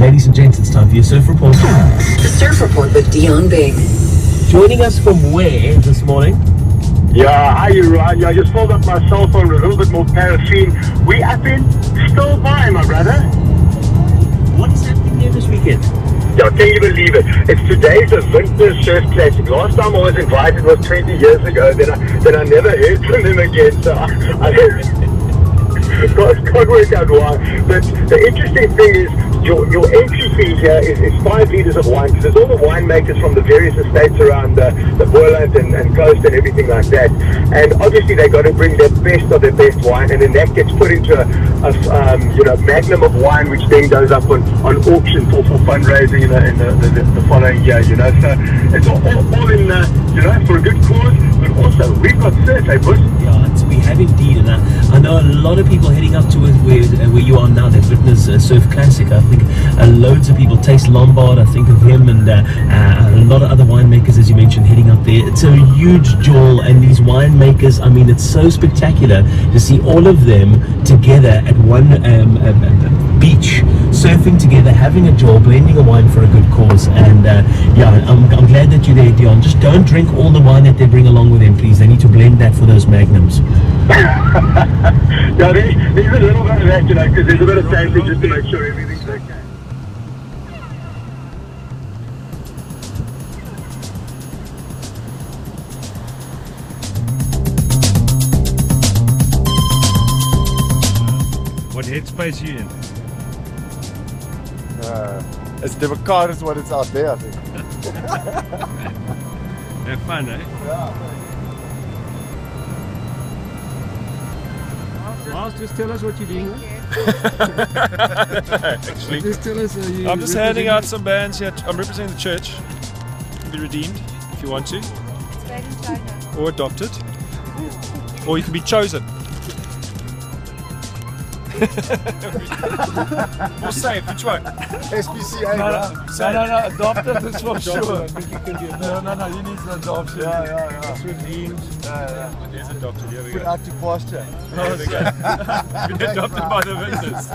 Ladies and gents, it's time for your Surf Report. The Surf Report with Dion Bing. Joining us from where this morning? Yeah, hi Ryan. I just filled up my cell phone with a little bit more paraffin. We up in still by, my brother. What is happening there this weekend? Yeah, can you believe it? It's today's a Vintners Surf Classic. Last time I was invited was 20 years ago. Then I never heard from them again. So I can't work out why. But the interesting thing is your entry fee here is 5 liters of wine. Because there's all the winemakers from the various estates around the Boerland and coast and everything like that. And obviously they got to bring their best of their best wine, and then that gets put into a magnum of wine, which then goes up on auction for fundraising in the following year. So it's all in for a good cause. But also we've got surf, boys. Yeah, we have indeed, and I know a lot of people heading up to where you are now, that Vintners Surf Classic. I think loads of people taste Lombard. I think of him, and a lot of other winemakers, as you mentioned, heading up there. It's a huge jewel, and these winemakers, I mean, it's so spectacular to see all of them together at one beach, surfing together, having a jaw, blending a wine for a good cause. And I'm glad that you're there, Dion. Just don't drink all the wine that they bring along with them, please. They need to blend that for those magnums. Yeah, there's a little bit of that, because there's a bit of tasting just to make sure everything's okay. What headspace are you in? It's the car is what it's out there, I think. Have fun, eh? Yeah. Miles, just tell us what you're doing. Actually, Just tell us. I'm just handing out some bands here. I'm representing the church. You can be redeemed if you want to. It's made in China. Or adopted. Or you can be chosen. Or saved, which one? SPCA. No, adopted is for sure. I think you can do No, you need an adoption. Yeah. It's redeemed. It is adopted, here we Put go. out to pasture. There we go. Been adopted by the Vintners.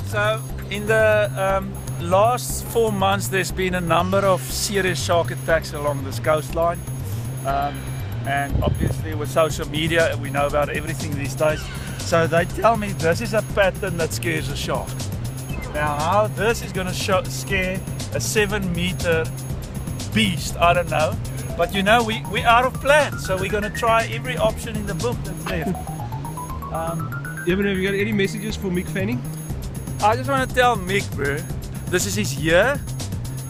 So in the last 4 months there's been a number of serious shark attacks along this coastline, and obviously with social media we know about everything these days. So they tell me this is a pattern that scares a shark. Now how this is going to scare a 7-meter beast, I don't know. But we're out of plans, so we're going to try every option in the book that's left. Eben, have you got any messages for Mick Fanning? I just want to tell Mick, bro, this is his year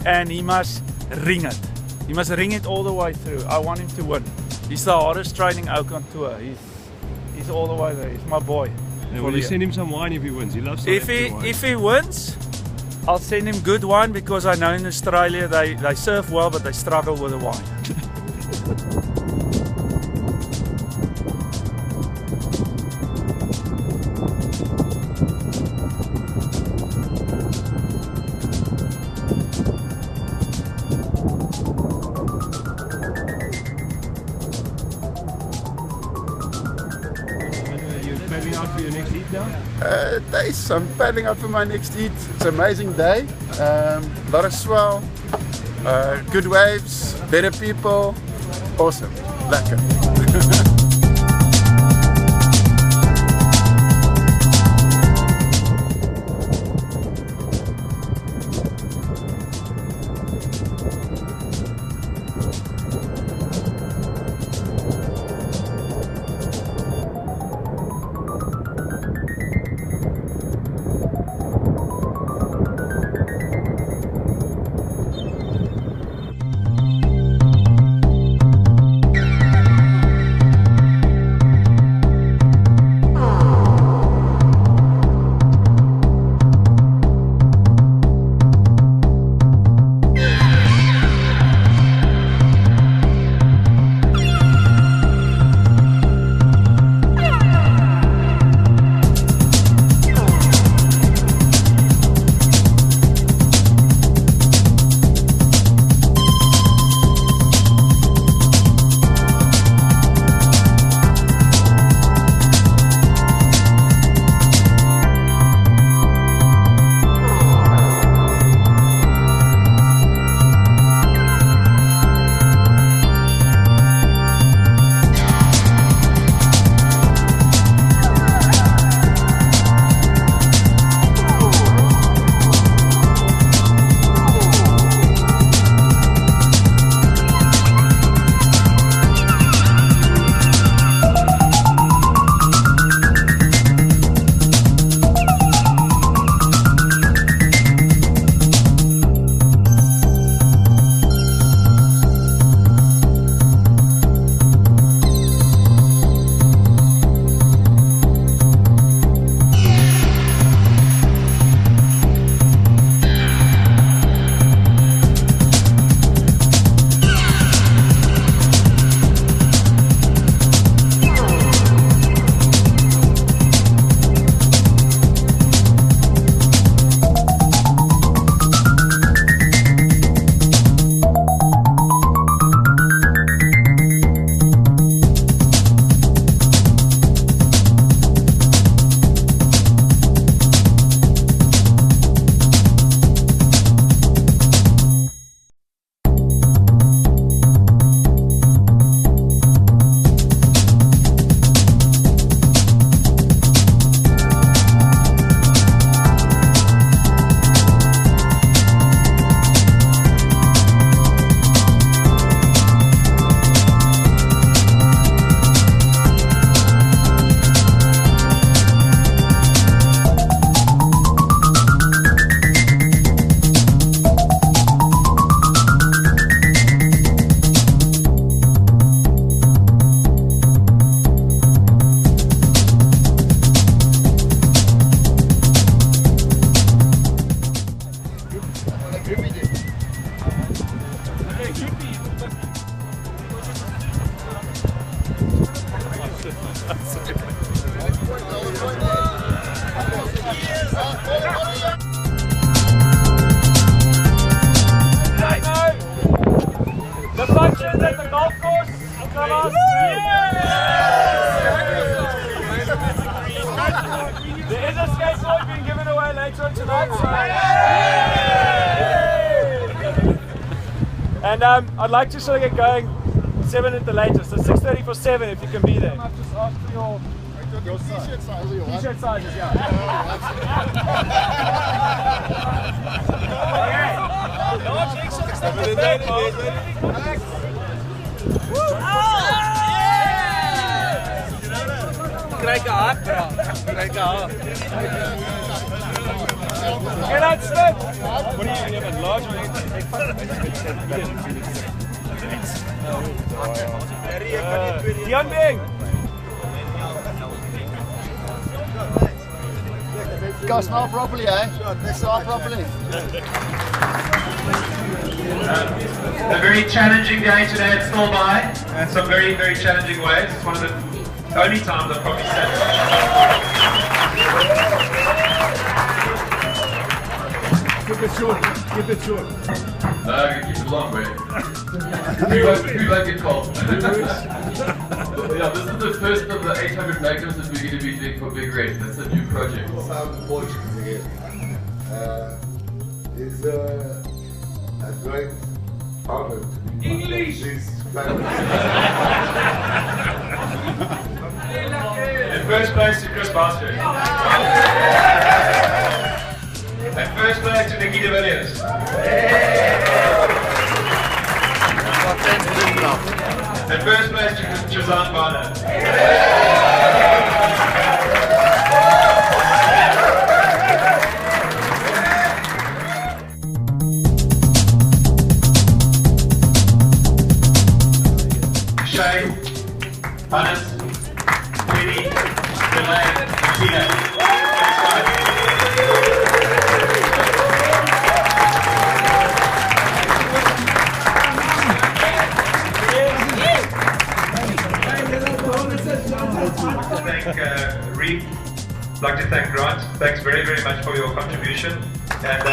and he must ring it. He must ring it all the way through. I want him to win. He's the hardest training oak on tour. He's all the way there. He's my boy. And will you send him some wine if he wins? He loves South African wine. If he wins, I'll send him good wine, because I know in Australia they surf well but they struggle with the wine. Paddling out for your next heat now? Days, I'm paddling out for my next heat. It's an amazing day. Lot of swell, good waves, better people. Awesome. Lekker. Thomas. There is a skateboard being given away later on tonight. And I'd like to sort of get going 7 at the latest, so 6:30 for 7 if you can be there. I've just asked for your t-shirt sizes. T-shirt sizes, yeah. Krijg gehad, bro. Krijg gehad. Get that slip! What do you have a large one? Young Bing! Go smile properly, eh? Smile properly. A very challenging day today at Lombard, and some very, very challenging waves. It's one of the only times I've probably sat. Keep it short. Keep it short. Keep it long, way. We won't get cold. Yeah, this is the first of the 800 magnums that we're going to be doing for Big Red. That's a new project. Sound Portuguese again. It's a great honor to be English! This family. In first place to Chris Barster. And first place to Nicky de Villiers. And first place to Chazan Barner. Shane, Hannes, Penny, Elaine, Tina. Thank Reef. I'd like to thank Grant. Thanks very, very much for your contribution. And